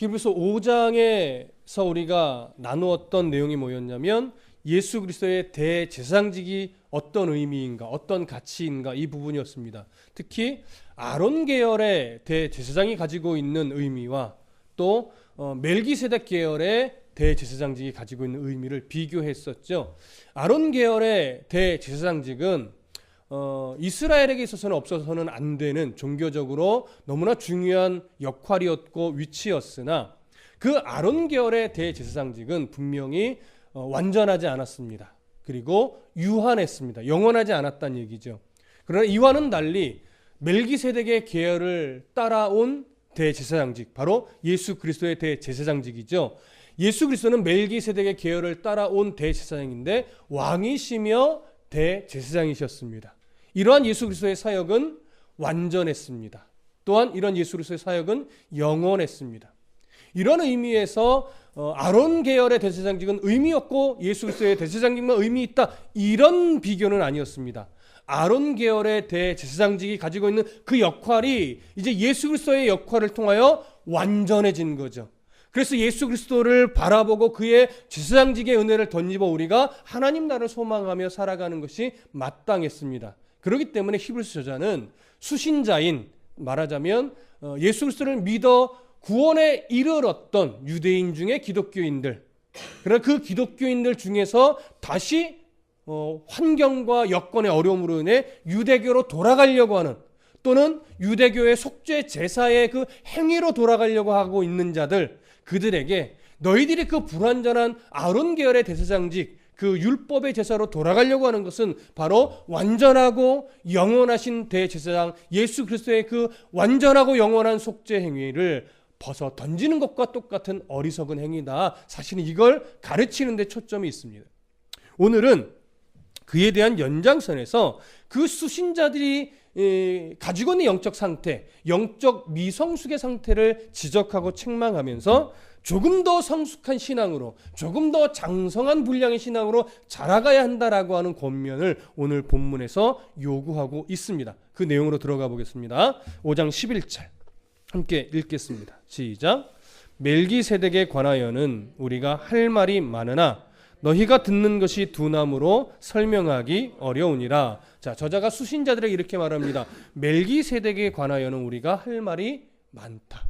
히브리서 5장에서 우리가 나누었던 내용이 뭐였냐면 예수 그리스도의 대제사장직이 어떤 의미인가, 어떤 가치인가 이 부분이었습니다. 특히 아론 계열의 대제사장이 가지고 있는 의미와 또 멜기세덱 계열의 대제사장직이 가지고 있는 의미를 비교했었죠. 아론 계열의 대제사장직은 이스라엘에게 있어서는 없어서는 안 되는 종교적으로 너무나 중요한 역할이었고 위치였으나 그 아론 계열의 대제사장직은 분명히 완전하지 않았습니다. 그리고 유한했습니다. 영원하지 않았다는 얘기죠. 그러나 이와는 달리 멜기세덱의 계열을 따라온 대제사장직, 바로 예수 그리스도의 대제사장직이죠. 예수 그리스도는 멜기세덱의 계열을 따라온 대제사장인데 왕이시며 대제사장이셨습니다. 이러한 예수 그리스도의 사역은 완전했습니다. 또한 이런 예수 그리스도의 사역은 영원했습니다. 이런 의미에서 아론 계열의 대제사장직은 의미 없고 예수 그리스도의 대제사장직만 의미 있다, 이런 비교는 아니었습니다. 아론 계열의 대제사장직이 가지고 있는 그 역할이 이제 예수 그리스도의 역할을 통하여 완전해진 거죠. 그래서 예수 그리스도를 바라보고 그의 제사장직의 은혜를 덧입어 우리가 하나님 나라를 소망하며 살아가는 것이 마땅했습니다. 그렇기 때문에 히브리서 저자는 수신자인, 말하자면 예수 그리스도를 믿어 구원에 이르렀던 유대인 중에 기독교인들, 그러나 그 기독교인들 중에서 다시 환경과 여건의 어려움으로 인해 유대교로 돌아가려고 하는, 또는 유대교의 속죄 제사의 그 행위로 돌아가려고 하고 있는 자들, 그들에게 너희들이 그 불완전한 아론 계열의 대제사장직, 그 율법의 제사로 돌아가려고 하는 것은 바로 완전하고 영원하신 대제사장 예수 그리스도의 그 완전하고 영원한 속죄 행위를 벗어 던지는 것과 똑같은 어리석은 행위다. 사실은 이걸 가르치는 데 초점이 있습니다. 오늘은 그에 대한 연장선에서 그 수신자들이 가지고 있는 영적 상태, 영적 미성숙의 상태를 지적하고 책망하면서 조금 더 성숙한 신앙으로, 조금 더 장성한 분량의 신앙으로 자라가야 한다라고 하는 권면을 오늘 본문에서 요구하고 있습니다. 그 내용으로 들어가 보겠습니다. 5장 11절 함께 읽겠습니다. 시작. 멜기세덱에 관하여는 우리가 할 말이 많으나 너희가 듣는 것이 둔함으로 설명하기 어려우니라. 자, 저자가 수신자들에게 이렇게 말합니다. 멜기세덱에 관하여는 우리가 할 말이 많다.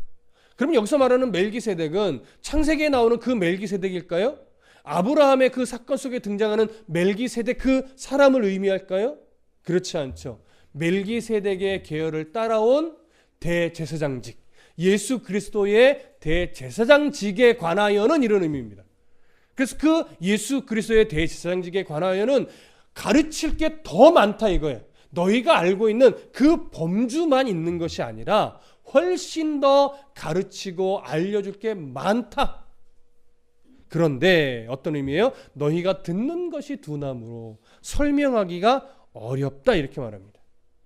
그럼 여기서 말하는 멜기세덱은 창세기에 나오는 그 멜기세덱일까요? 아브라함의 그 사건 속에 등장하는 멜기세덱 그 사람을 의미할까요? 그렇지 않죠. 멜기세덱의 계열을 따라온 대제사장직, 예수 그리스도의 대제사장직에 관하여는 이런 의미입니다. 그래서 그 예수 그리스도의 대제사장직에 관하여는 가르칠 게 더 많다 이거예요. 너희가 알고 있는 그 범주만 있는 것이 아니라 훨씬 더 가르치고 알려줄 게 많다. 그런데 어떤 의미예요? 너희가 듣는 것이 둔함으로 설명하기가 어렵다 이렇게 말합니다.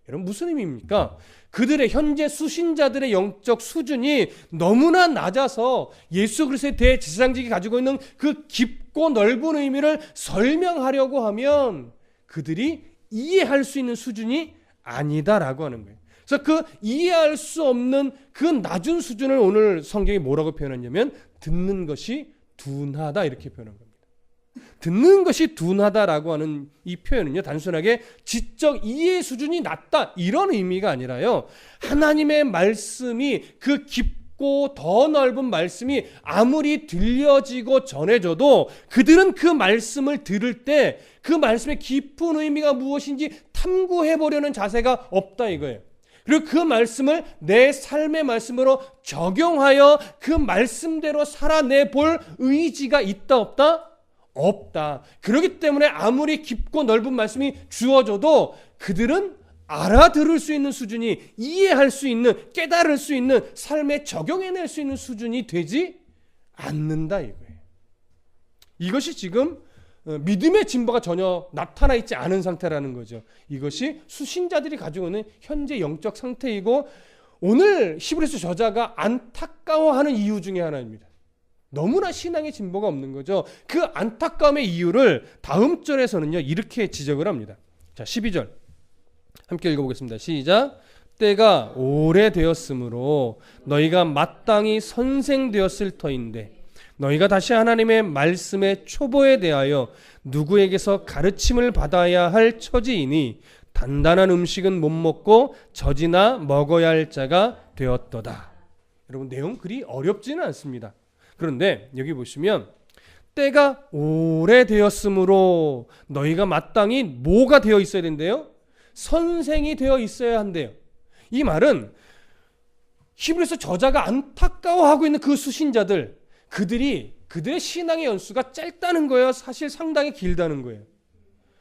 여러분 무슨 의미입니까? 그들의 현재 수신자들의 영적 수준이 너무나 낮아서 예수 그리스도의 대제사장직이 가지고 있는 그 깊고 넓은 의미를 설명하려고 하면 그들이 이해할 수 있는 수준이 아니다라고 하는 거예요. 그래서 그 이해할 수 없는 그 낮은 수준을 오늘 성경이 뭐라고 표현했냐면 듣는 것이 둔하다 이렇게 표현한 겁니다. 듣는 것이 둔하다라고 하는 이 표현은요, 단순하게 지적 이해 수준이 낮다 이런 의미가 아니라요, 하나님의 말씀이 그 깊고 더 넓은 말씀이 아무리 들려지고 전해져도 그들은 그 말씀을 들을 때 그 말씀의 깊은 의미가 무엇인지 탐구해 보려는 자세가 없다 이거예요. 그리고 그 말씀을 내 삶의 말씀으로 적용하여 그 말씀대로 살아내 볼 의지가 있다 없다? 없다. 그렇기 때문에 아무리 깊고 넓은 말씀이 주어져도 그들은 알아들을 수 있는 수준이, 이해할 수 있는, 깨달을 수 있는, 삶에 적용해낼 수 있는 수준이 되지 않는다 이거예요. 이것이 지금 믿음의 진보가 전혀 나타나 있지 않은 상태라는 거죠. 이것이 수신자들이 가지고 있는 현재 영적 상태이고 오늘 히브리서 저자가 안타까워하는 이유 중에 하나입니다. 너무나 신앙의 진보가 없는 거죠. 그 안타까움의 이유를 다음 절에서는요 이렇게 지적을 합니다. 자, 12절 함께 읽어보겠습니다. 시작. 때가 오래되었으므로 너희가 마땅히 선생되었을 터인데 너희가 다시 하나님의 말씀의 초보에 대하여 누구에게서 가르침을 받아야 할 처지이니 단단한 음식은 못 먹고 젖이나 먹어야 할 자가 되었도다. 여러분, 내용 그리 어렵지는 않습니다. 그런데 여기 보시면 때가 오래되었으므로 너희가 마땅히 뭐가 되어 있어야 된대요? 선생이 되어 있어야 한대요. 이 말은 히브리서 저자가 안타까워하고 있는 그 수신자들, 그들의 신앙의 연수가 짧다는 거예요? 사실 상당히 길다는 거예요?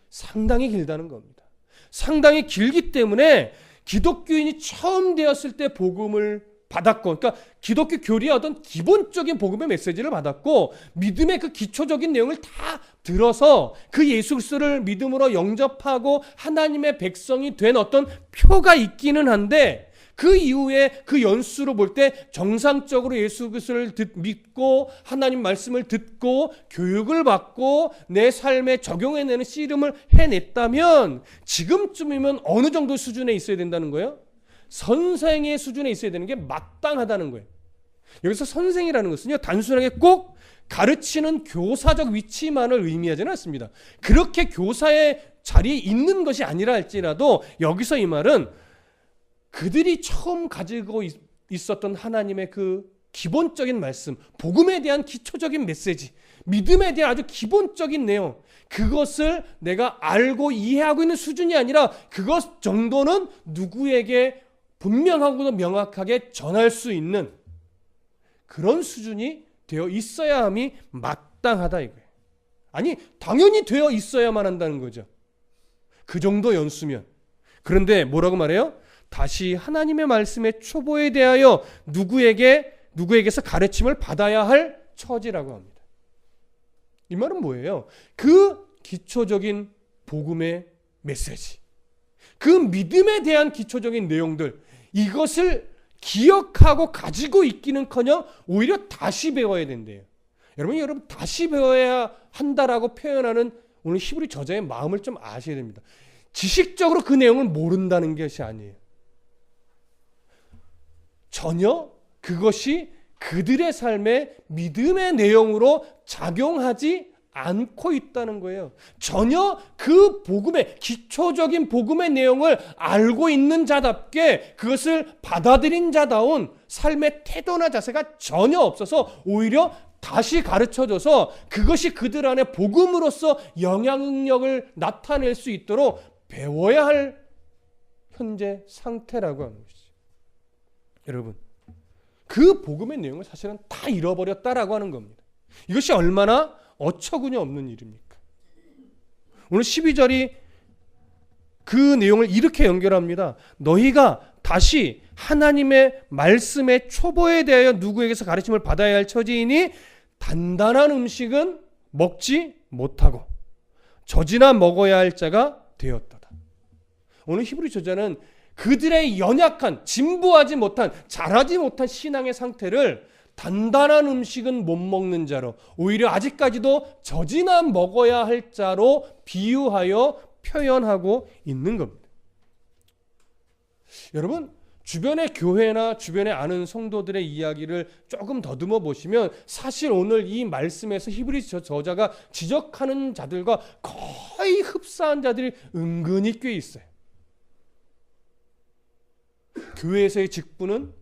상당히 길다는 겁니다. 상당히 길기 때문에 기독교인이 처음 되었을 때 복음을 받았고, 그러니까 기독교 교리의 어떤 기본적인 복음의 메시지를 받았고 믿음의 그 기초적인 내용을 다 들어서 그 예수 그리스도를 믿음으로 영접하고 하나님의 백성이 된 어떤 표가 있기는 한데, 그 이후에 그 연수로 볼 때 정상적으로 예수 그리스도를 믿고 하나님 말씀을 듣고 교육을 받고 내 삶에 적용해내는 씨름을 해냈다면 지금쯤이면 어느 정도 수준에 있어야 된다는 거예요? 선생의 수준에 있어야 되는 게 마땅하다는 거예요. 여기서 선생이라는 것은요, 단순하게 꼭 가르치는 교사적 위치만을 의미하지는 않습니다. 그렇게 교사의 자리에 있는 것이 아니라 할지라도 여기서 이 말은 그들이 처음 가지고 있었던 하나님의 그 기본적인 말씀, 복음에 대한 기초적인 메시지, 믿음에 대한 아주 기본적인 내용, 그것을 내가 알고 이해하고 있는 수준이 아니라 그것 정도는 누구에게 분명하고도 명확하게 전할 수 있는 그런 수준이 되어 있어야 함이 마땅하다 이거예요. 아니, 당연히 되어 있어야만 한다는 거죠. 그 정도 연수면. 그런데 뭐라고 말해요? 다시 하나님의 말씀의 초보에 대하여 누구에게서 가르침을 받아야 할 처지라고 합니다. 이 말은 뭐예요? 그 기초적인 복음의 메시지, 그 믿음에 대한 기초적인 내용들, 이것을 기억하고 가지고 있기는커녕 오히려 다시 배워야 된대요. 여러분 다시 배워야 한다라고 표현하는 오늘 히브리 저자의 마음을 좀 아셔야 됩니다. 지식적으로 그 내용을 모른다는 것이 아니에요. 전혀 그것이 그들의 삶에 믿음의 내용으로 작용하지 않고 있다는 거예요. 전혀 그 복음의 기초적인 복음의 내용을 알고 있는 자답게 그것을 받아들인 자다운 삶의 태도나 자세가 전혀 없어서 오히려 다시 가르쳐줘서 그것이 그들 안에 복음으로서 영향력을 나타낼 수 있도록 배워야 할 현재 상태라고 하는 것이죠. 여러분, 그 복음의 내용을 사실은 다 잃어버렸다라고 하는 겁니다. 이것이 얼마나 어처구니 없는 일입니까? 오늘 12절이 그 내용을 이렇게 연결합니다. 너희가 다시 하나님의 말씀의 초보에 대하여 누구에게서 가르침을 받아야 할 처지이니 단단한 음식은 먹지 못하고 젖이나 먹어야 할 자가 되었도다. 오늘 히브리 저자는 그들의 연약한, 진부하지 못한, 자라지 못한 신앙의 상태를 단단한 음식은 못 먹는 자로, 오히려 아직까지도 젖이나 먹어야 할 자로 비유하여 표현하고 있는 겁니다. 여러분, 주변의 교회나 주변에 아는 성도들의 이야기를 조금 더듬어 보시면 사실 오늘 이 말씀에서 히브리 저자가 지적하는 자들과 거의 흡사한 자들이 은근히 꽤 있어요. 교회에서의 직분은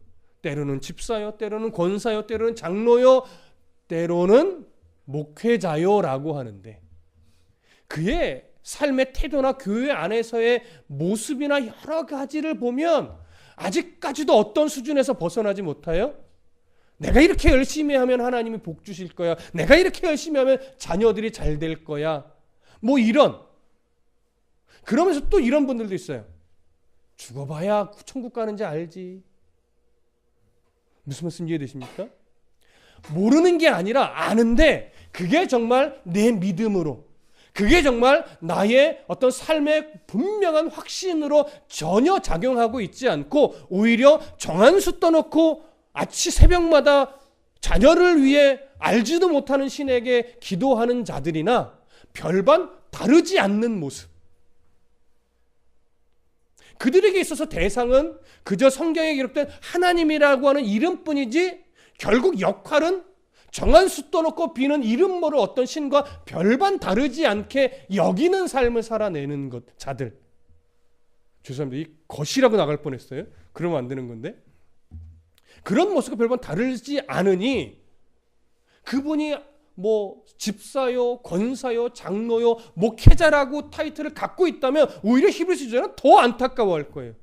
때로는 집사요, 때로는 권사요, 때로는 장로요, 때로는 목회자요라고 하는데 그의 삶의 태도나 교회 안에서의 모습이나 여러 가지를 보면 아직까지도 어떤 수준에서 벗어나지 못하여 내가 이렇게 열심히 하면 하나님이 복 주실 거야, 내가 이렇게 열심히 하면 자녀들이 잘 될 거야, 뭐 이런. 그러면서 또 이런 분들도 있어요. 죽어봐야 천국 가는지 알지. 무슨 말씀 이해되십니까? 모르는 게 아니라 아는데 그게 정말 내 믿음으로, 그게 정말 나의 어떤 삶의 분명한 확신으로 전혀 작용하고 있지 않고 오히려 정한수 떠놓고 아침 새벽마다 자녀를 위해 알지도 못하는 신에게 기도하는 자들이나 별반 다르지 않는 모습. 그들에게 있어서 대상은 그저 성경에 기록된 하나님이라고 하는 이름뿐이지 결국 역할은 정한 수 떠놓고 비는 이름 모를 어떤 신과 별반 다르지 않게 여기는 삶을 살아내는 자들. 죄송합니다. 이 것이라고 나갈 뻔했어요. 그러면 안 되는 건데. 그런 모습과 별반 다르지 않으니 그분이 뭐 집사요, 권사요, 장로요, 목회자라고 타이틀을 갖고 있다면 오히려 히브리서 저자는 더 안타까워할 거예요.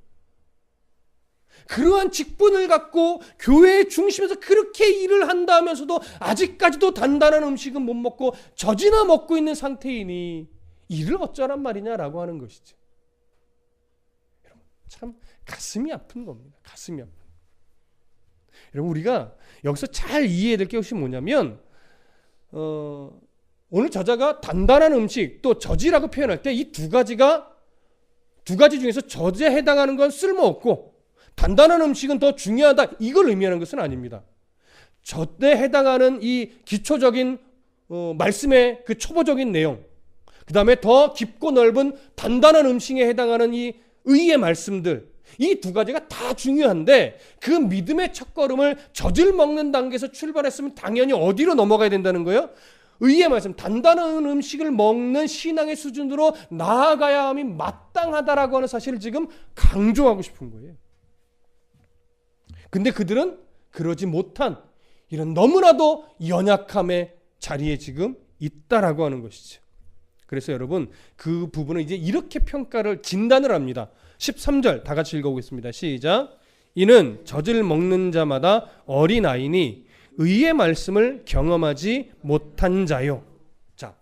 그러한 직분을 갖고 교회의 중심에서 그렇게 일을 한다 하면서도 아직까지도 단단한 음식은 못 먹고 젖이나 먹고 있는 상태이니 이를 어쩌란 말이냐라고 하는 것이죠. 여러분, 참 가슴이 아픈 겁니다. 가슴이 아픈. 여러분, 우리가 여기서 잘 이해해야 될 것이 뭐냐면 오늘 저자가 단단한 음식 또 젖이라고 표현할 때 이 두 가지 중에서 젖에 해당하는 건 쓸모없고 단단한 음식은 더 중요하다 이걸 의미하는 것은 아닙니다. 젖에 해당하는 이 기초적인 말씀의 그 초보적인 내용, 그 다음에 더 깊고 넓은 단단한 음식에 해당하는 이 의의 말씀들, 이 두 가지가 다 중요한데 그 믿음의 첫걸음을 젖을 먹는 단계에서 출발했으면 당연히 어디로 넘어가야 된다는 거예요? 의의 말씀, 단단한 음식을 먹는 신앙의 수준으로 나아가야 함이 마땅하다라고 하는 사실을 지금 강조하고 싶은 거예요. 근데 그들은 그러지 못한 이런 너무나도 연약함의 자리에 지금 있다라고 하는 것이죠. 그래서 여러분 그 부분을 이제 이렇게 진단을 합니다. 13절 다 같이 읽어보겠습니다. 시작. 이는 젖을 먹는 자마다 어린아이니 의의 말씀을 경험하지 못한 자요. 자,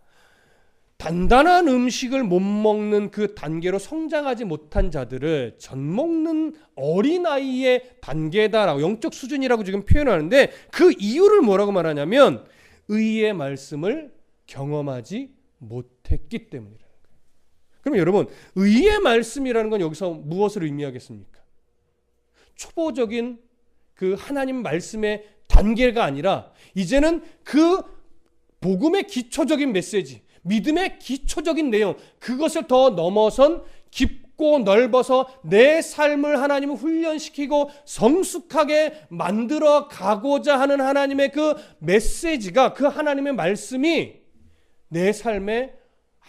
단단한 음식을 못 먹는 그 단계로 성장하지 못한 자들을 젖 먹는 어린아이의 단계다라고 영적 수준이라고 지금 표현하는데 그 이유를 뭐라고 말하냐면 의의 말씀을 경험하지 못했기 때문이라는 거예요. 그럼 여러분 의의 말씀이라는 건 여기서 무엇을 의미하겠습니까? 초보적인 그 하나님 말씀의 단계가 아니라 이제는 그 복음의 기초적인 메시지, 믿음의 기초적인 내용, 그것을 더 넘어선 깊고 넓어서 내 삶을 하나님을 훈련시키고 성숙하게 만들어 가고자 하는 하나님의 그 메시지가, 그 하나님의 말씀이 내 삶에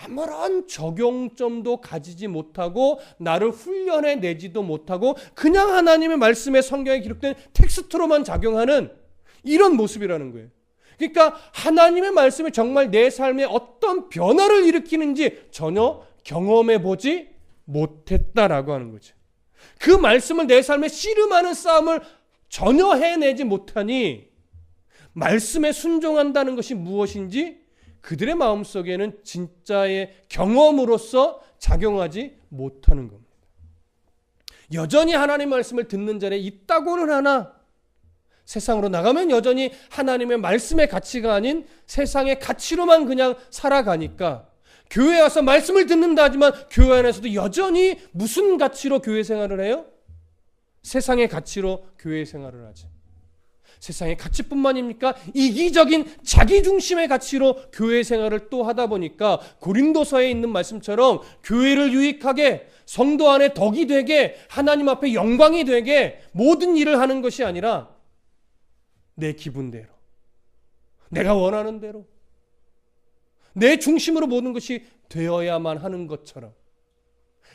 아무런 적용점도 가지지 못하고 나를 훈련해내지도 못하고 그냥 하나님의 말씀에 성경에 기록된 텍스트로만 작용하는 이런 모습이라는 거예요. 그러니까 하나님의 말씀이 정말 내 삶에 어떤 변화를 일으키는지 전혀 경험해보지 못했다라고 하는 거죠. 그 말씀을 내 삶에 씨름하는 싸움을 전혀 해내지 못하니 말씀에 순종한다는 것이 무엇인지 그들의 마음속에는 진짜의 경험으로서 작용하지 못하는 겁니다. 여전히 하나님의 말씀을 듣는 자리에 있다고는 하나 세상으로 나가면 여전히 하나님의 말씀의 가치가 아닌 세상의 가치로만 그냥 살아가니까 교회에 와서 말씀을 듣는다 하지만 교회 안에서도 여전히 무슨 가치로 교회 생활을 해요? 세상의 가치로 교회 생활을 하지. 세상의 가치뿐만입니까? 이기적인 자기중심의 가치로 교회 생활을 또 하다 보니까 고린도서에 있는 말씀처럼 교회를 유익하게 성도 안에 덕이 되게 하나님 앞에 영광이 되게 모든 일을 하는 것이 아니라 내 기분대로 내가 원하는 대로 내 중심으로 모든 것이 되어야만 하는 것처럼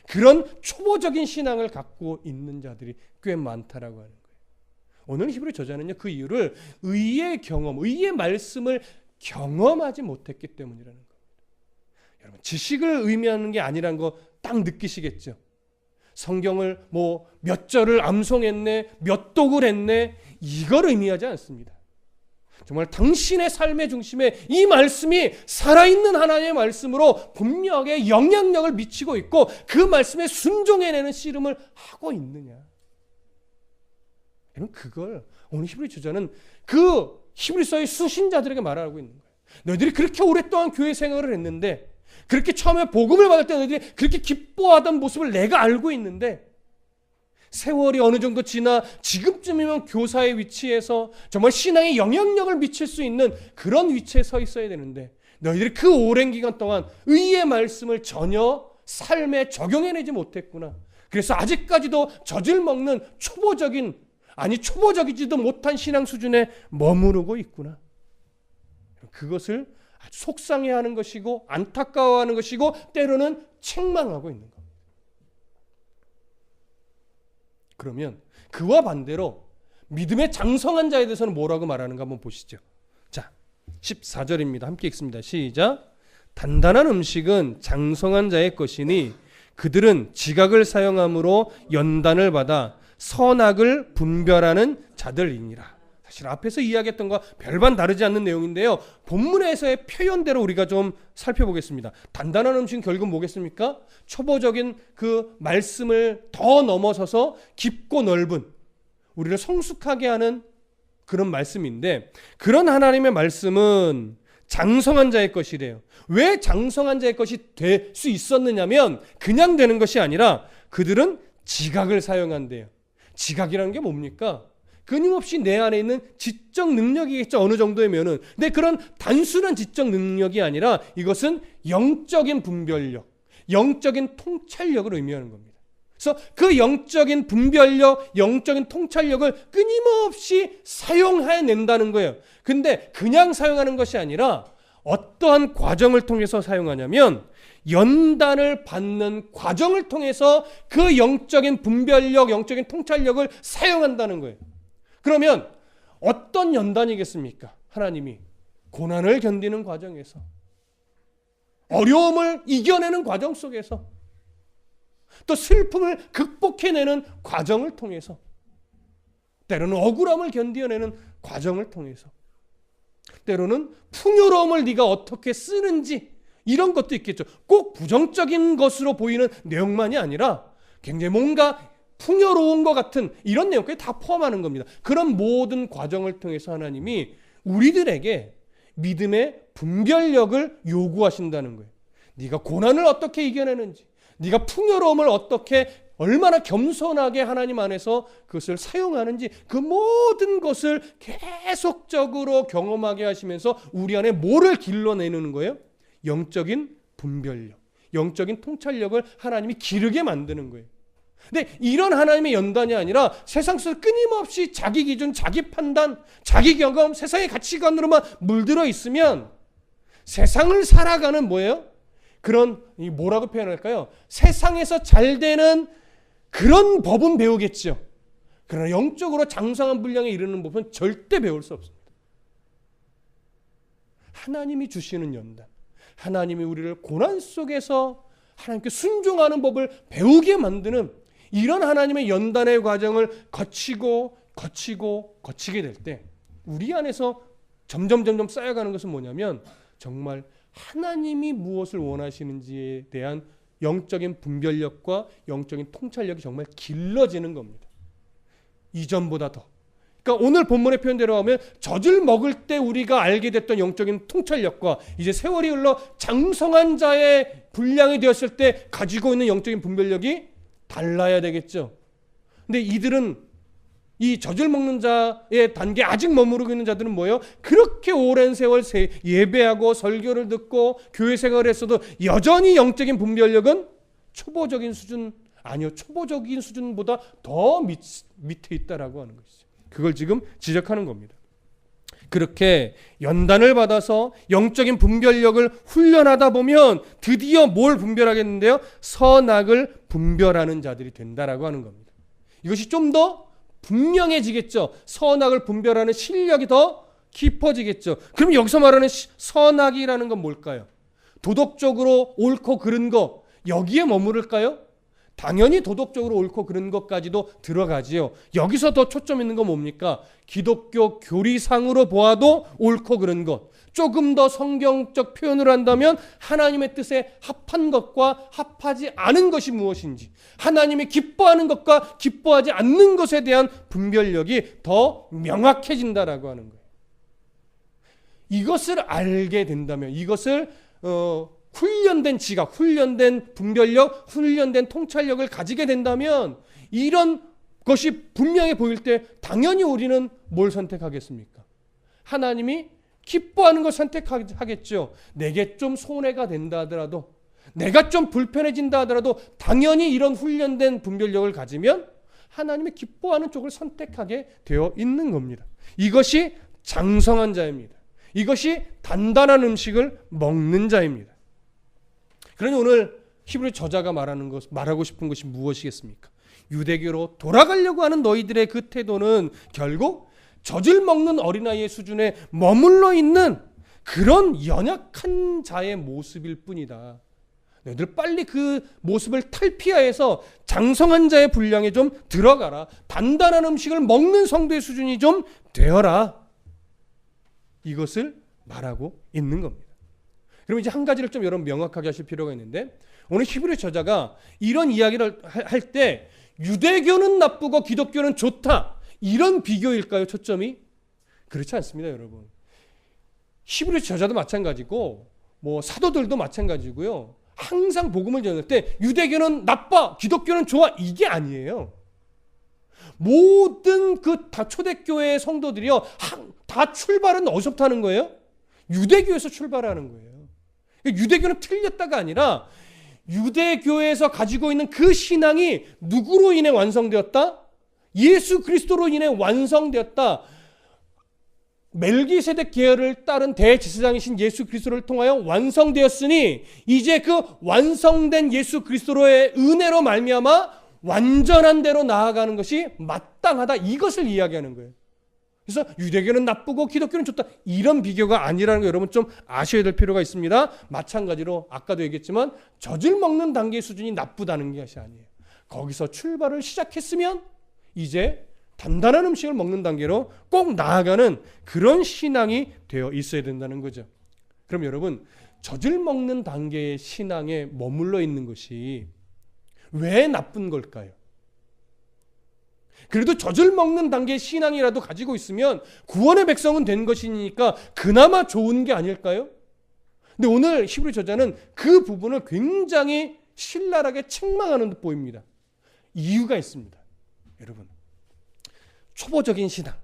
그런 초보적인 신앙을 갖고 있는 자들이 꽤 많다라고 하는 거예요. 오늘 히브리 저자는요 그 이유를 의의 경험, 의의 말씀을 경험하지 못했기 때문이라는 겁니다. 여러분 지식을 의미하는 게 아니라는 거 딱 느끼시겠죠? 성경을 뭐 몇 절을 암송했네, 몇 독을 했네 이걸 의미하지 않습니다. 정말 당신의 삶의 중심에 이 말씀이 살아있는 하나님의 말씀으로 분명하게 영향력을 미치고 있고 그 말씀에 순종해내는 씨름을 하고 있느냐. 여러분 그걸 오늘 히브리 저자는 그 히브리서의 수신자들에게 말하고 있는 거예요. 너희들이 그렇게 오랫동안 교회 생활을 했는데 그렇게 처음에 복음을 받을 때 너희들이 그렇게 기뻐하던 모습을 내가 알고 있는데 세월이 어느 정도 지나 지금쯤이면 교사의 위치에서 정말 신앙에 영향력을 미칠 수 있는 그런 위치에 서 있어야 되는데 너희들이 그 오랜 기간 동안 의의 말씀을 전혀 삶에 적용해내지 못했구나. 그래서 아직까지도 젖을 먹는 초보적이지도 못한 신앙 수준에 머무르고 있구나. 그것을 아주 속상해하는 것이고 안타까워하는 것이고 때로는 책망하고 있는 겁니다. 그러면 그와 반대로 믿음의 장성한 자에 대해서는 뭐라고 말하는가 한번 보시죠. 자, 14절입니다. 함께 읽습니다. 시작. 단단한 음식은 장성한 자의 것이니 그들은 지각을 사용함으로 연단을 받아 선악을 분별하는 자들이니라. 사실 앞에서 이야기했던 것과 별반 다르지 않는 내용인데요. 본문에서의 표현대로 우리가 좀 살펴보겠습니다. 단단한 음식은 결국 뭐겠습니까? 초보적인 그 말씀을 더 넘어서서 깊고 넓은, 우리를 성숙하게 하는 그런 말씀인데, 그런 하나님의 말씀은 장성한 자의 것이래요. 왜 장성한 자의 것이 될 수 있었느냐면 그냥 되는 것이 아니라 그들은 지각을 사용한대요. 지각이라는 게 뭡니까? 끊임없이 내 안에 있는 지적 능력이겠죠. 어느 정도면은. 근데 그런 단순한 지적 능력이 아니라 이것은 영적인 분별력, 영적인 통찰력을 의미하는 겁니다. 그래서 그 영적인 분별력, 영적인 통찰력을 끊임없이 사용해낸다는 거예요. 근데 그냥 사용하는 것이 아니라 어떠한 과정을 통해서 사용하냐면 연단을 받는 과정을 통해서 그 영적인 분별력, 영적인 통찰력을 사용한다는 거예요. 그러면 어떤 연단이겠습니까? 하나님이 고난을 견디는 과정에서, 어려움을 이겨내는 과정 속에서, 또 슬픔을 극복해내는 과정을 통해서, 때로는 억울함을 견디어내는 과정을 통해서, 때로는 풍요로움을 네가 어떻게 쓰는지, 이런 것도 있겠죠. 꼭 부정적인 것으로 보이는 내용만이 아니라 굉장히 뭔가 풍요로운 것 같은 이런 내용까지 다 포함하는 겁니다. 그런 모든 과정을 통해서 하나님이 우리들에게 믿음의 분별력을 요구하신다는 거예요. 네가 고난을 어떻게 이겨내는지, 네가 풍요로움을 어떻게 얼마나 겸손하게 하나님 안에서 그것을 사용하는지, 그 모든 것을 계속적으로 경험하게 하시면서 우리 안에 뭐를 길러내는 거예요? 영적인 분별력, 영적인 통찰력을 하나님이 기르게 만드는 거예요. 근데 이런 하나님의 연단이 아니라 세상 속에서 끊임없이 자기 기준, 자기 판단, 자기 경험, 세상의 가치관으로만 물들어 있으면 세상을 살아가는 뭐예요? 그런, 뭐라고 표현할까요? 세상에서 잘 되는 그런 법은 배우겠죠. 그러나 영적으로 장성한 분량에 이르는 법은 절대 배울 수 없습니다. 하나님이 주시는 연단, 하나님이 우리를 고난 속에서 하나님께 순종하는 법을 배우게 만드는 이런 하나님의 연단의 과정을 거치게 될 때 우리 안에서 점점 쌓여가는 것은 뭐냐면 정말 하나님이 무엇을 원하시는지에 대한 영적인 분별력과 영적인 통찰력이 정말 길러지는 겁니다. 이전보다 더. 그러니까 오늘 본문의 표현대로 하면 젖을 먹을 때 우리가 알게 됐던 영적인 통찰력과 이제 세월이 흘러 장성한 자의 분량이 되었을 때 가지고 있는 영적인 분별력이 달라야 되겠죠. 근데 이들은 이 젖을 먹는 자의 단계에 아직 머무르고 있는 자들은 뭐예요? 그렇게 오랜 세월 예배하고 설교를 듣고 교회 생활을 했어도 여전히 영적인 분별력은 초보적인 수준보다 더 밑에 있다라고 하는 것이죠. 그걸 지금 지적하는 겁니다. 그렇게 연단을 받아서 영적인 분별력을 훈련하다 보면 드디어 뭘 분별하겠는데요? 선악을 분별하는 자들이 된다라고 하는 겁니다. 이것이 좀 더 분명해지겠죠. 선악을 분별하는 실력이 더 깊어지겠죠. 그럼 여기서 말하는 선악이라는 건 뭘까요? 도덕적으로 옳고 그른 거, 여기에 머무를까요? 당연히 도덕적으로 옳고 그른 것까지도 들어가지요. 여기서 더 초점 있는 건 뭡니까? 기독교 교리상으로 보아도 옳고 그른 것, 조금 더 성경적 표현을 한다면 하나님의 뜻에 합한 것과 합하지 않은 것이 무엇인지, 하나님이 기뻐하는 것과 기뻐하지 않는 것에 대한 분별력이 더 명확해진다라고 하는 거예요. 이것을 알게 된다면, 이것을 훈련된 지각, 훈련된 분별력, 훈련된 통찰력을 가지게 된다면 이런 것이 분명히 보일 때 당연히 우리는 뭘 선택하겠습니까? 하나님이 기뻐하는 걸 선택하겠죠. 내게 좀 손해가 된다 하더라도, 내가 좀 불편해진다 하더라도 당연히 이런 훈련된 분별력을 가지면 하나님이 기뻐하는 쪽을 선택하게 되어 있는 겁니다. 이것이 장성한 자입니다. 이것이 단단한 음식을 먹는 자입니다. 그러니 오늘 히브리 저자가 말하고 싶은 것이 무엇이겠습니까? 유대교로 돌아가려고 하는 너희들의 그 태도는 결국 젖을 먹는 어린아이의 수준에 머물러 있는 그런 연약한 자의 모습일 뿐이다. 너희들 빨리 그 모습을 탈피하여서 장성한 자의 분량에 좀 들어가라. 단단한 음식을 먹는 성도의 수준이 좀 되어라. 이것을 말하고 있는 겁니다. 그럼 이제 한 가지를 좀 여러분 명확하게 하실 필요가 있는데, 오늘 히브리 저자가 이런 이야기를 할 때 유대교는 나쁘고 기독교는 좋다, 이런 비교일까요? 초점이? 그렇지 않습니다, 여러분. 히브리 저자도 마찬가지고 사도들도 마찬가지고요. 항상 복음을 전할 때 유대교는 나빠, 기독교는 좋아, 이게 아니에요. 모든 다 초대교회의 성도들이요, 다 출발은 어디서부터 하는 거예요? 유대교에서 출발하는 거예요. 유대교는 틀렸다가 아니라 유대교에서 가지고 있는 그 신앙이 누구로 인해 완성되었다? 예수 그리스도로 인해 완성되었다. 멜기세덱 계열을 따른 대제사장이신 예수 그리스도를 통하여 완성되었으니 이제 그 완성된 예수 그리스도의 은혜로 말미암아 완전한 대로 나아가는 것이 마땅하다. 이것을 이야기하는 거예요. 그래서 유대교는 나쁘고 기독교는 좋다, 이런 비교가 아니라는 거 여러분 좀 아셔야 될 필요가 있습니다. 마찬가지로 아까도 얘기했지만 젖을 먹는 단계의 수준이 나쁘다는 것이 아니에요. 거기서 출발을 시작했으면 이제 단단한 음식을 먹는 단계로 꼭 나아가는 그런 신앙이 되어 있어야 된다는 거죠. 그럼 여러분, 젖을 먹는 단계의 신앙에 머물러 있는 것이 왜 나쁜 걸까요? 그래도 젖을 먹는 단계의 신앙이라도 가지고 있으면 구원의 백성은 된 것이니까 그나마 좋은 게 아닐까요? 근데 오늘 히브리 저자는 그 부분을 굉장히 신랄하게 책망하는 듯 보입니다. 이유가 있습니다. 여러분, 초보적인 신앙,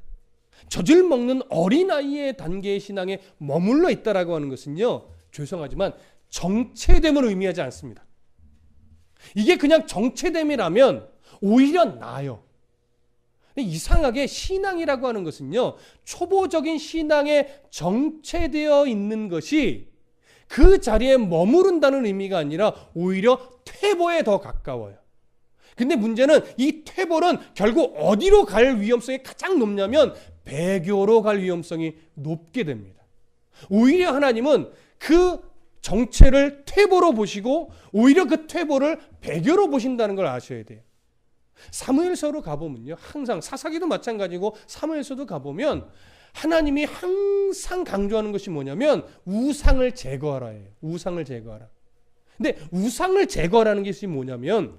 젖을 먹는 어린아이의 단계의 신앙에 머물러 있다라고 하는 것은요, 죄송하지만 정체됨을 의미하지 않습니다. 이게 그냥 정체됨이라면 오히려 나아요. 이상하게 신앙이라고 하는 것은요, 초보적인 신앙에 정체되어 있는 것이 그 자리에 머무른다는 의미가 아니라 오히려 퇴보에 더 가까워요. 근데 문제는 이 퇴보는 결국 어디로 갈 위험성이 가장 높냐면 배교로 갈 위험성이 높게 됩니다. 오히려 하나님은 그 정체를 퇴보로 보시고 오히려 그 퇴보를 배교로 보신다는 걸 아셔야 돼요. 사무엘서로 가보면요, 항상 사사기도 마찬가지고 사무엘서도 가보면 하나님이 항상 강조하는 것이 뭐냐면 우상을 제거하라예요. 우상을 제거하라. 근데 우상을 제거하라는 것이 뭐냐면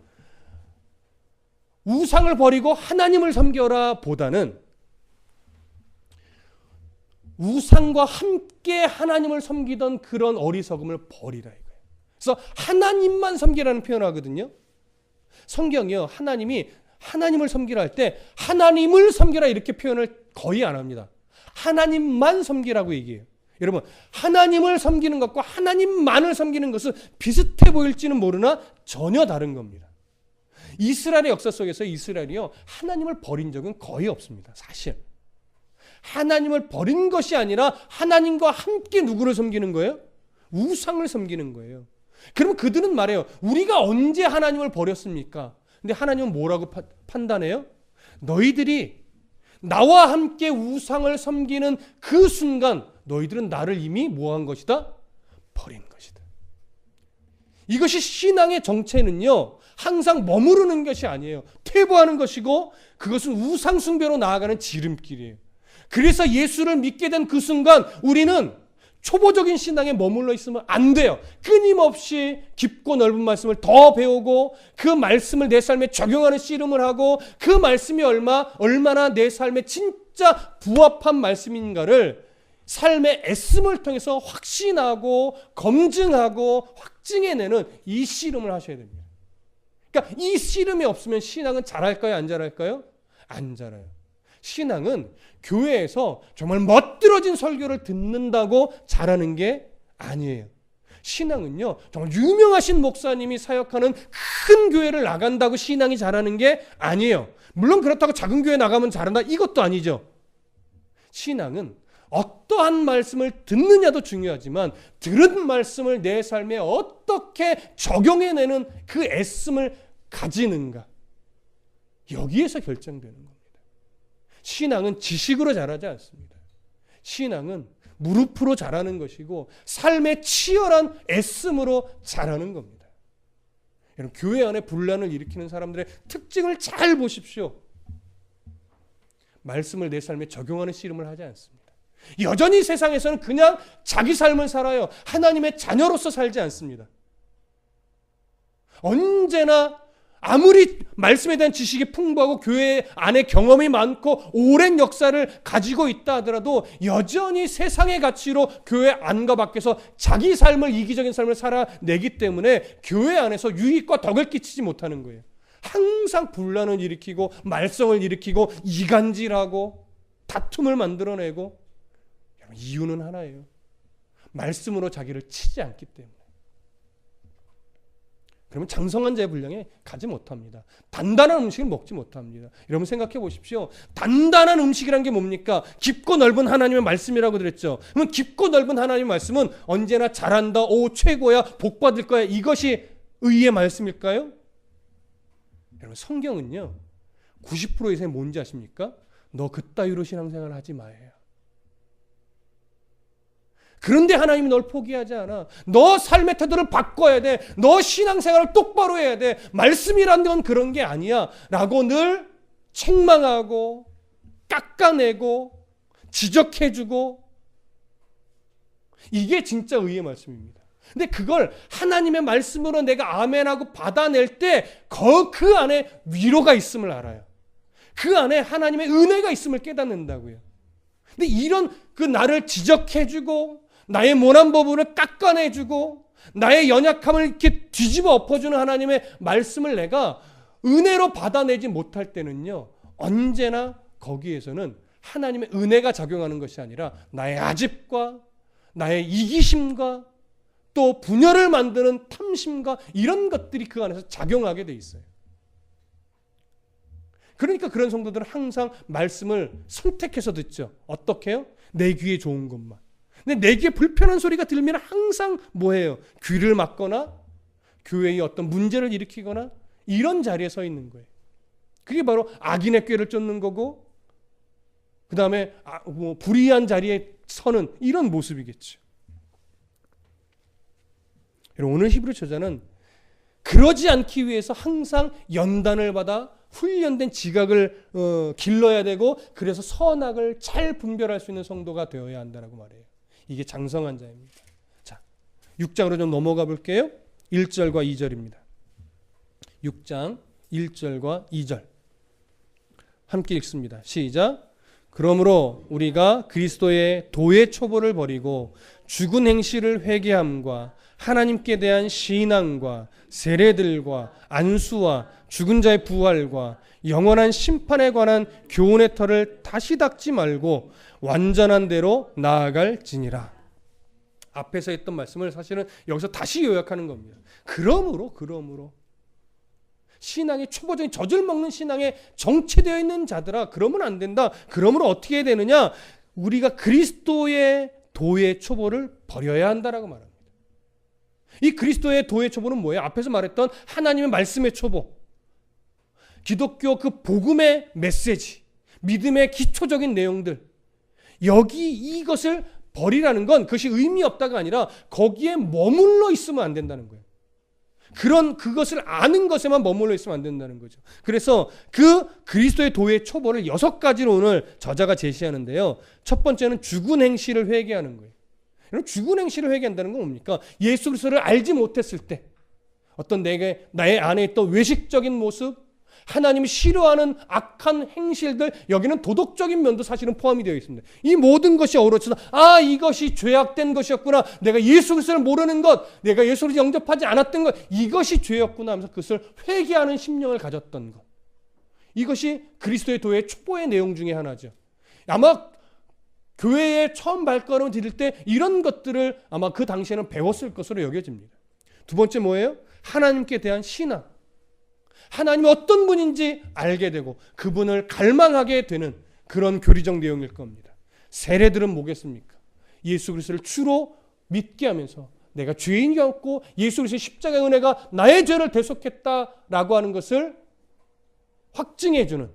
우상을 버리고 하나님을 섬겨라 보다는 우상과 함께 하나님을 섬기던 그런 어리석음을 버리라 이거예요. 그래서 하나님만 섬기라는 표현을 하거든요. 성경이요, 하나님이 하나님을 섬기라 할 때 하나님을 섬기라 이렇게 표현을 거의 안 합니다. 하나님만 섬기라고 얘기해요. 여러분, 하나님을 섬기는 것과 하나님만을 섬기는 것은 비슷해 보일지는 모르나 전혀 다른 겁니다. 이스라엘의 역사 속에서 이스라엘이요, 하나님을 버린 적은 거의 없습니다. 사실 하나님을 버린 것이 아니라 하나님과 함께 누구를 섬기는 거예요? 우상을 섬기는 거예요. 그러면 그들은 말해요, 우리가 언제 하나님을 버렸습니까? 근데 하나님은 뭐라고 판단해요? 너희들이 나와 함께 우상을 섬기는 그 순간 너희들은 나를 이미 뭐한 것이다? 버린 것이다. 이것이 신앙의 정체는요, 항상 머무르는 것이 아니에요. 퇴보하는 것이고 그것은 우상 숭배로 나아가는 지름길이에요. 그래서 예수를 믿게 된 그 순간 우리는 초보적인 신앙에 머물러 있으면 안 돼요. 끊임없이 깊고 넓은 말씀을 더 배우고 그 말씀을 내 삶에 적용하는 씨름을 하고 그 말씀이 얼마나 내 삶에 진짜 부합한 말씀인가를 삶의 애씀을 통해서 확신하고 검증하고 확증해내는 이 씨름을 하셔야 됩니다. 그러니까 이 씨름이 없으면 신앙은 자랄까요? 안 자랄까요? 안 자라요. 신앙은 교회에서 정말 멋들어진 설교를 듣는다고 자라는 게 아니에요. 신앙은요, 정말 유명하신 목사님이 사역하는 큰 교회를 나간다고 신앙이 자라는 게 아니에요. 물론 그렇다고 작은 교회 나가면 잘한다, 이것도 아니죠. 신앙은 어떠한 말씀을 듣느냐도 중요하지만 들은 말씀을 내 삶에 어떻게 적용해내는 그 애씀을 가지는가, 여기에서 결정되는 겁니다. 신앙은 지식으로 자라지 않습니다. 신앙은 무릎으로 자라는 것이고 삶의 치열한 애씀으로 자라는 겁니다. 여러분, 교회 안에 분란을 일으키는 사람들의 특징을 잘 보십시오. 말씀을 내 삶에 적용하는 씨름을 하지 않습니다. 여전히 세상에서는 그냥 자기 삶을 살아요. 하나님의 자녀로서 살지 않습니다. 언제나 아무리 말씀에 대한 지식이 풍부하고 교회 안에 경험이 많고 오랜 역사를 가지고 있다 하더라도 여전히 세상의 가치로 교회 안과 밖에서 자기 삶을, 이기적인 삶을 살아내기 때문에 교회 안에서 유익과 덕을 끼치지 못하는 거예요. 항상 분란을 일으키고 말썽을 일으키고 이간질하고 다툼을 만들어내고, 이유는 하나예요. 말씀으로 자기를 치지 않기 때문에. 그러면 장성한 자의 분량에 가지 못합니다. 단단한 음식을 먹지 못합니다. 여러분 생각해 보십시오. 단단한 음식이란 게 뭡니까? 깊고 넓은 하나님의 말씀이라고 그랬죠. 그러면 깊고 넓은 하나님의 말씀은 언제나 잘한다, 오 최고야, 복 받을 거야, 이것이 의의 말씀일까요? 여러분, 성경은요 90% 이상이 뭔지 아십니까? 너 그따위로 신앙생활 하지 마예요. 그런데 하나님이 널 포기하지 않아. 너 삶의 태도를 바꿔야 돼. 너 신앙생활을 똑바로 해야 돼. 말씀이란 건 그런 게 아니야 라고 늘 책망하고 깎아내고 지적해주고, 이게 진짜 의의 말씀입니다. 근데 그걸 하나님의 말씀으로 내가 아멘하고 받아낼 때 그 안에 위로가 있음을 알아요. 그 안에 하나님의 은혜가 있음을 깨닫는다고요. 근데 이런 그 나를 지적해주고 나의 모난 부분을 깎아내주고 나의 연약함을 이렇게 뒤집어 엎어주는 하나님의 말씀을 내가 은혜로 받아내지 못할 때는요, 언제나 거기에서는 하나님의 은혜가 작용하는 것이 아니라 나의 아집과 나의 이기심과 또 분열을 만드는 탐심과 이런 것들이 그 안에서 작용하게 돼 있어요. 그러니까 그런 성도들은 항상 말씀을 선택해서 듣죠. 어떻게 해요? 내 귀에 좋은 것만. 근데 내 귀에 불편한 소리가 들면 항상 뭐해요? 귀를 막거나 교회에 어떤 문제를 일으키거나 이런 자리에 서 있는 거예요. 그게 바로 악인의 꾀를 쫓는 거고, 그 다음에 불의한 자리에 서는 이런 모습이겠죠. 오늘 히브리 저자는 그러지 않기 위해서 항상 연단을 받아 훈련된 지각을 길러야 되고, 그래서 선악을 잘 분별할 수 있는 성도가 되어야 한다고 말해요. 이게 장성한 자입니다. 자, 6장으로 좀 넘어가 볼게요. 1절과 2절입니다. 6장 1절과 2절 함께 읽습니다. 시작. 그러므로 우리가 그리스도의 도의 초보를 버리고 죽은 행실을 회개함과 하나님께 대한 신앙과 세례들과 안수와 죽은 자의 부활과 영원한 심판에 관한 교훈의 털을 다시 닦지 말고 완전한 대로 나아갈지니라. 앞에서 했던 말씀을 사실은 여기서 다시 요약하는 겁니다. 그러므로 신앙의 초보적인 젖을 먹는 신앙에 정체되어 있는 자들아, 그러면 안 된다. 그러므로 어떻게 해야 되느냐? 우리가 그리스도의 도의 초보를 버려야 한다라고 말합니다. 이 그리스도의 도의 초보는 뭐예요? 앞에서 말했던 하나님의 말씀의 초보, 기독교 그 복음의 메시지, 믿음의 기초적인 내용들, 여기 이것을 버리라는 건 그것이 의미 없다가 아니라 거기에 머물러 있으면 안 된다는 거예요. 그것을 아는 것에만 머물러 있으면 안 된다는 거죠. 그래서 그 그리스도의 도의 초보를 6가지로 오늘 저자가 제시하는데요. 첫 번째는 죽은 행실을 회개하는 거예요. 죽은 행실을 회개한다는 건 뭡니까? 예수 그리스도를 알지 못했을 때 어떤 나의 안에 있던 외식적인 모습, 하나님이 싫어하는 악한 행실들, 여기는 도덕적인 면도 사실은 포함이 되어 있습니다. 이 모든 것이 어우러져서 이것이 죄악된 것이었구나, 내가 예수 그리스도를 모르는 것, 내가 예수를 영접하지 않았던 것, 이것이 죄였구나 하면서 그것을 회개하는 심령을 가졌던 것, 이것이 그리스도의 도의 촉보의 내용 중에 하나죠. 아마 교회에 처음 발걸음을 디딜 때 이런 것들을 아마 그 당시에는 배웠을 것으로 여겨집니다. 두 번째 뭐예요? 하나님께 대한 신앙. 하나님이 어떤 분인지 알게 되고 그분을 갈망하게 되는 그런 교리적 내용일 겁니다. 세례들은 뭐겠습니까? 예수 그리스도를 주로 믿게 하면서 내가 죄인이었고 예수 그리스도의 십자가의 은혜가 나의 죄를 대속했다라고 하는 것을 확증해주는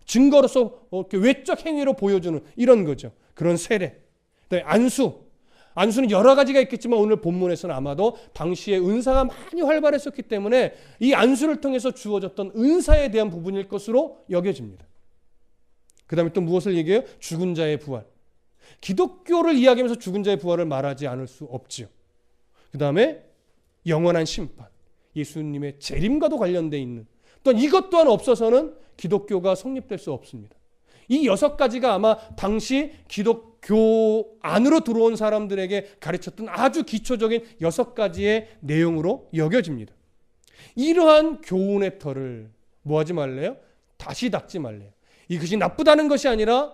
증거로서 외적 행위로 보여주는 이런 거죠. 그런 세례. 안수는 여러 가지가 있겠지만 오늘 본문에서는 아마도 당시에 은사가 많이 활발했었기 때문에 이 안수를 통해서 주어졌던 은사에 대한 부분일 것으로 여겨집니다. 그 다음에 또 무엇을 얘기해요? 죽은 자의 부활. 기독교를 이야기하면서 죽은 자의 부활을 말하지 않을 수 없지요. 그 다음에 영원한 심판. 예수님의 재림과도 관련되어 있는 또한 이것 또한 없어서는 기독교가 성립될 수 없습니다. 이 6가지가 아마 당시 기독교 안으로 들어온 사람들에게 가르쳤던 아주 기초적인 6가지의 내용으로 여겨집니다. 이러한 교훈의 털을 뭐 하지 말래요? 다시 닦지 말래요. 이것이 나쁘다는 것이 아니라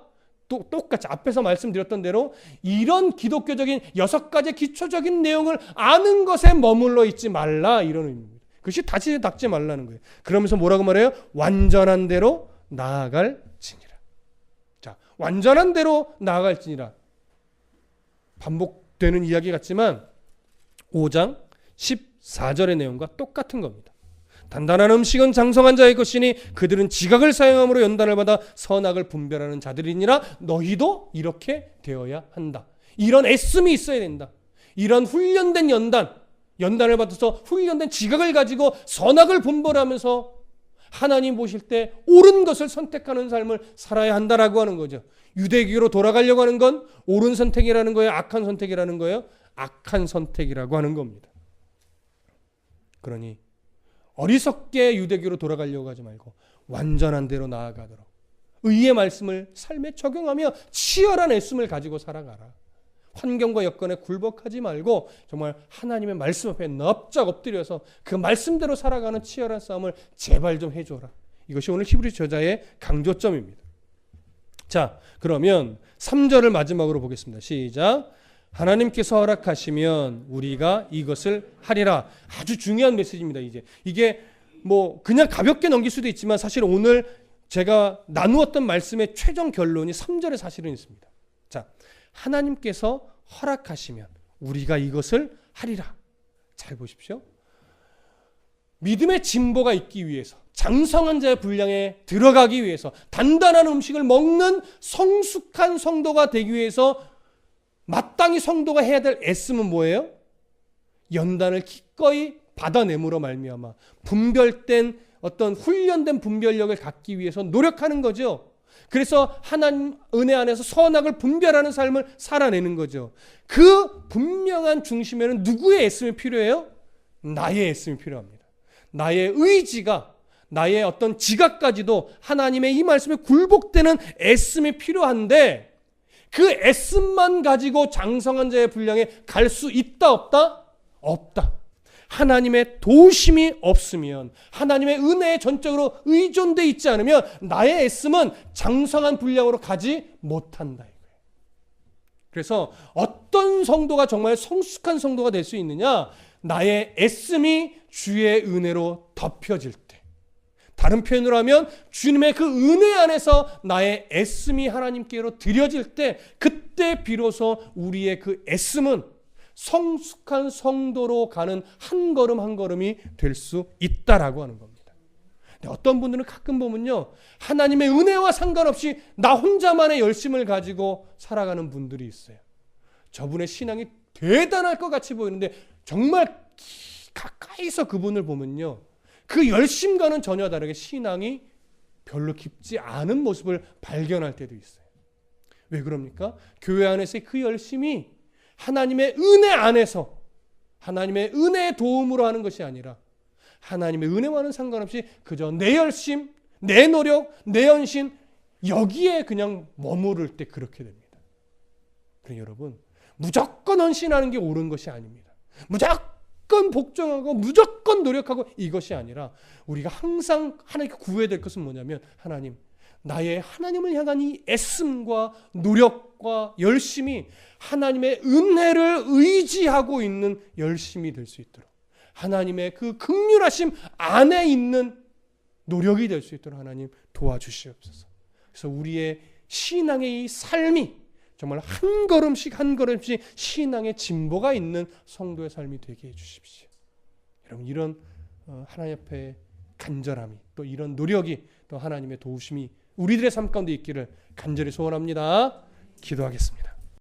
똑같이 앞에서 말씀드렸던 대로 이런 기독교적인 6가지 기초적인 내용을 아는 것에 머물러 있지 말라 이런 의미입니다. 그것이 다시 닦지 말라는 거예요. 그러면서 뭐라고 말해요? 완전한 대로 나아갈지니라. 자, 완전한 대로 나아갈지니라. 반복되는 이야기 같지만 5장 14절의 내용과 똑같은 겁니다. 단단한 음식은 장성한 자의 것이니 그들은 지각을 사용함으로 연단을 받아 선악을 분별하는 자들이니라. 너희도 이렇게 되어야 한다. 이런 애씀이 있어야 된다. 이런 훈련된 연단을 받아서 훈련된 지각을 가지고 선악을 분별하면서 하나님 보실 때 옳은 것을 선택하는 삶을 살아야 한다라고 하는 거죠. 유대교로 돌아가려고 하는 건 옳은 선택이라는 거예요? 악한 선택이라는 거예요? 악한 선택이라고 하는 겁니다. 그러니 어리석게 유대교로 돌아가려고 하지 말고 완전한 대로 나아가도록 의의 말씀을 삶에 적용하며 치열한 애씀을 가지고 살아가라. 환경과 여건에 굴복하지 말고 정말 하나님의 말씀 앞에 납작 엎드려서 그 말씀대로 살아가는 치열한 싸움을 제발 좀 해줘라. 이것이 오늘 히브리 저자의 강조점입니다. 자, 그러면 3절을 마지막으로 보겠습니다. 시작. 하나님께서 허락하시면 우리가 이것을 하리라. 아주 중요한 메시지입니다. 이게 뭐 그냥 가볍게 넘길 수도 있지만 사실 오늘 제가 나누었던 말씀의 최종 결론이 3절에 사실은 있습니다. 자, 하나님께서 허락하시면 우리가 이것을 하리라. 잘 보십시오. 믿음의 진보가 있기 위해서, 장성한 자의 분량에 들어가기 위해서, 단단한 음식을 먹는 성숙한 성도가 되기 위해서 마땅히 성도가 해야 될 애씀은 뭐예요? 연단을 기꺼이 받아내므로 말미암아 분별된 어떤 훈련된 분별력을 갖기 위해서 노력하는 거죠. 그래서 하나님 은혜 안에서 선악을 분별하는 삶을 살아내는 거죠. 그 분명한 중심에는 누구의 애씀이 필요해요? 나의 애씀이 필요합니다. 나의 의지가, 나의 어떤 지각까지도 하나님의 이 말씀에 굴복되는 애씀이 필요한데 그 애씀만 가지고 장성한 자의 분량에 갈 수 있다 없다? 없다. 하나님의 도우심이 없으면, 하나님의 은혜에 전적으로 의존되어 있지 않으면 나의 애씀은 장성한 분량으로 가지 못한다. 그래서 어떤 성도가 정말 성숙한 성도가 될 수 있느냐? 나의 애씀이 주의 은혜로 덮여질 때, 다른 표현으로 하면 주님의 그 은혜 안에서 나의 애씀이 하나님께로 드려질 때, 그때 비로소 우리의 그 애씀은 성숙한 성도로 가는 한 걸음 한 걸음이 될 수 있다라고 하는 겁니다. 어떤 분들은 가끔 보면요, 하나님의 은혜와 상관없이 나 혼자만의 열심을 가지고 살아가는 분들이 있어요. 저분의 신앙이 대단할 것 같이 보이는데 정말 가까이서 그분을 보면요, 그 열심과는 전혀 다르게 신앙이 별로 깊지 않은 모습을 발견할 때도 있어요. 왜 그럽니까? 교회 안에서의 그 열심이 하나님의 은혜 안에서 하나님의 은혜의 도움으로 하는 것이 아니라 하나님의 은혜와는 상관없이 그저 내 열심, 내 노력, 내 헌신 여기에 그냥 머무를 때 그렇게 됩니다. 그러니 여러분, 무조건 헌신하는 게 옳은 것이 아닙니다. 무조건 복종하고 무조건 노력하고 이것이 아니라 우리가 항상 하나님께 구해야 될 것은 뭐냐면, 하나님, 나의 하나님을 향한 이 애씀과 노력과 열심이 하나님의 은혜를 의지하고 있는 열심이 될 수 있도록, 하나님의 그 긍휼하심 안에 있는 노력이 될 수 있도록 하나님 도와주시옵소서. 그래서 우리의 신앙의 이 삶이 정말 한 걸음씩 한 걸음씩 신앙의 진보가 있는 성도의 삶이 되게 해주십시오. 여러분, 이런 하나님 앞에 간절함이, 또 이런 노력이, 또 하나님의 도우심이 우리들의 삶 가운데 있기를 간절히 소원합니다. 기도하겠습니다.